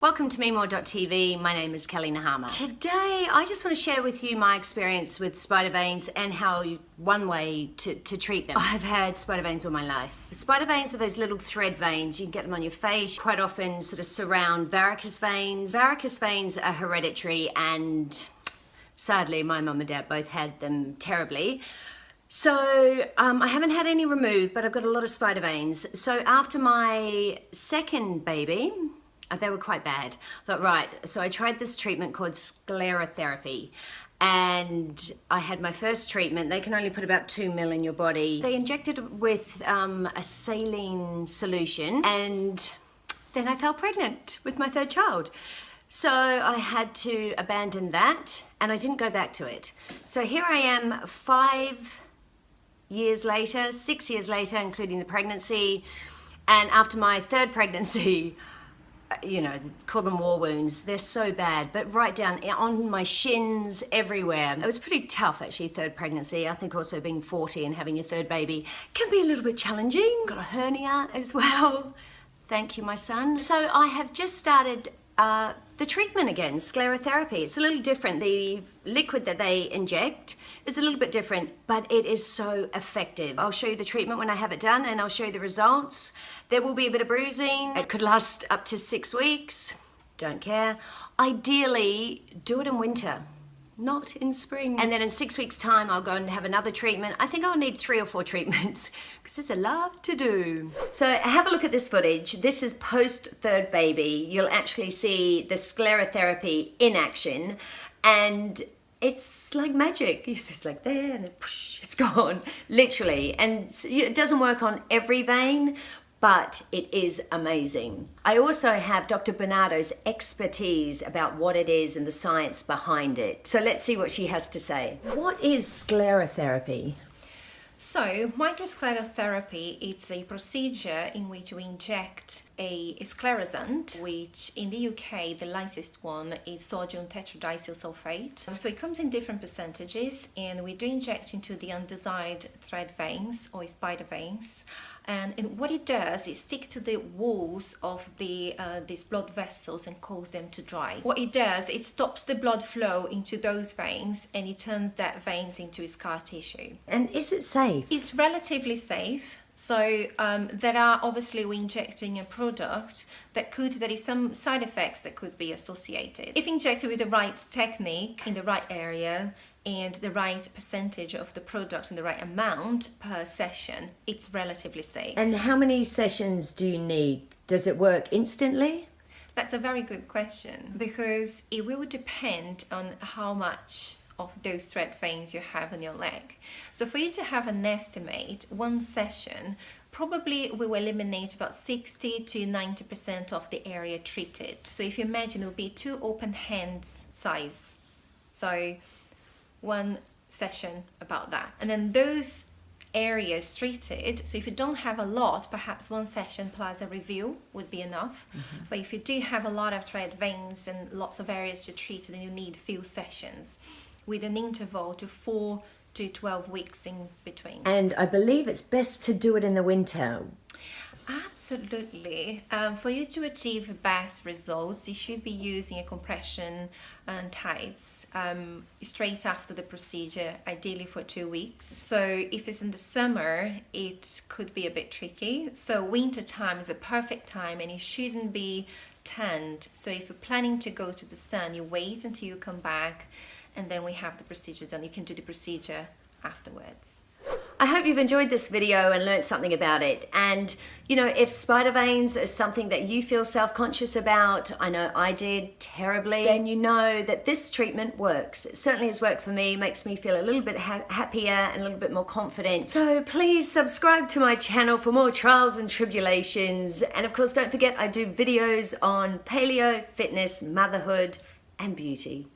Welcome to MeMore.tv. My name is Kelly Nahama. Today, I just want to share with you my experience with spider veins and one way to treat them. I've had spider veins all my life. Spider veins are those little thread veins. You can get them on your face. Quite often sort of surround varicose veins. Varicose veins are hereditary and sadly, my mum and dad both had them terribly. So I haven't had any removed, but I've got a lot of spider veins. So after my second baby, they were quite bad. I thought, right, so I tried this treatment called Sclerotherapy. And I had my first treatment. They can only put about 2 ml in your body. They injected it with a saline solution, and then I fell pregnant with my third child. So I had to abandon that, and I didn't go back to it. So here I am 5 years later, 6 years later, including the pregnancy. And after my third pregnancy, you know, call them war wounds. They're so bad, but right down on my shins, everywhere. It was pretty tough, actually, third pregnancy. I think also being 40 and having your third baby can be a little bit challenging. Got a hernia as well. Thank you, my son. So I have just started the treatment again, sclerotherapy. It's a little different. The liquid that they inject is a little bit different, but it is so effective. I'll show you the treatment when I have it done, and I'll show you the results. There will be a bit of bruising. It could last up to 6 weeks. Don't care. Ideally, do it in winter, not in spring. And then in 6 weeks' time, I'll go and have another treatment. I think I'll need 3 or 4 treatments because there's a lot to do. So have a look at this footage. This is post third baby. You'll actually see the sclerotherapy in action, and it's like magic. It's just like there, and then whoosh, it's gone, literally. And it doesn't work on every vein, but it is amazing. I also have Dr. Bernardo's expertise about what it is and the science behind it. So let's see what she has to say. What is sclerotherapy? So, microsclerotherapy, it's a procedure in which we inject a sclerosant, which in the UK, the licensed one is sodium tetradicyl sulfate. So it comes in different percentages, and we do inject into the undesired thread veins or spider veins. And what it does is stick to the walls of these blood vessels and cause them to dry. What it does, it stops the blood flow into those veins, and it turns that veins into scar tissue. And is it safe? It's relatively safe. So there are obviously, we're injecting a product there is some side effects that could be associated. If injected with the right technique in the right area and the right percentage of the product and the right amount per session, it's relatively safe. And how many sessions do you need? Does it work instantly? That's a very good question, because it will depend on how much of those thread veins you have on your leg. So for you to have an estimate, one session probably will eliminate about 60 to 90% of the area treated. So if you imagine, it will be 2 open hands size. So one session about that. And then those areas treated, so if you don't have a lot, perhaps one session plus a review would be enough. But if you do have a lot of thread veins and lots of areas to treat, then you need few sessions with an interval to 4 to 12 weeks in between. And I believe it's best to do it in the winter. Absolutely. For you to achieve best results, you should be using a compression and tights straight after the procedure, ideally for 2 weeks. So if it's in the summer, it could be a bit tricky. So winter time is a perfect time, and it shouldn't be tanned. So if you're planning to go to the sun, you wait until you come back, and then we have the procedure done. You can do the procedure afterwards. I hope you've enjoyed this video and learned something about it. And, you know, if spider veins is something that you feel self-conscious about, I know I did terribly, then you know that this treatment works. It certainly has worked for me, makes me feel a little bit happier and a little bit more confident. So please subscribe to my channel for more trials and tribulations. And of course, don't forget, I do videos on paleo, fitness, motherhood, and beauty.